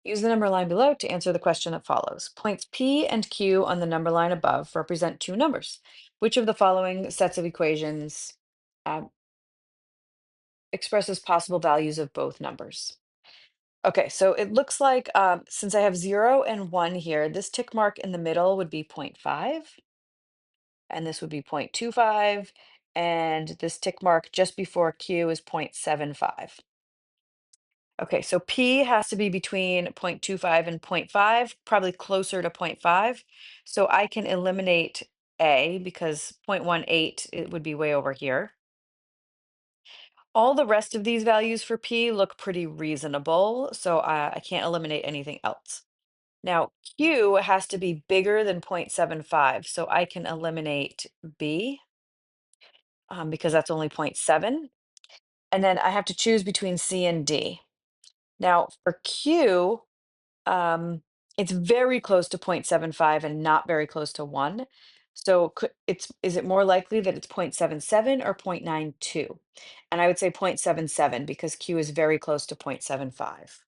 Use the number line below to answer the question that follows. Points P and Q on the number line above represent two numbers. Which of the following sets of equations um, expresses possible values of both numbers? Okay, so it looks like since I have 0 and 1 here, this tick mark in the middle would be 0.5, and this would be 0.25, and this tick mark just before Q is 0.75. Okay, so P has to be between 0.25 and zero point 0.5, probably closer to zero point 0.5. So I can eliminate A because 0.18 it would be way over here. All the rest of these values for P look pretty reasonable, so I can't eliminate anything else. Now, Q has to be bigger than 0.75, so I can eliminate B because that's only zero point 0.7. And then I have to choose between C and D. Now, for Q, um, it's very close to 0.75 and not very close to 1. So is it more likely that it's 0.77 or 0.92? And I would say 0.77 because Q is very close to 0.75.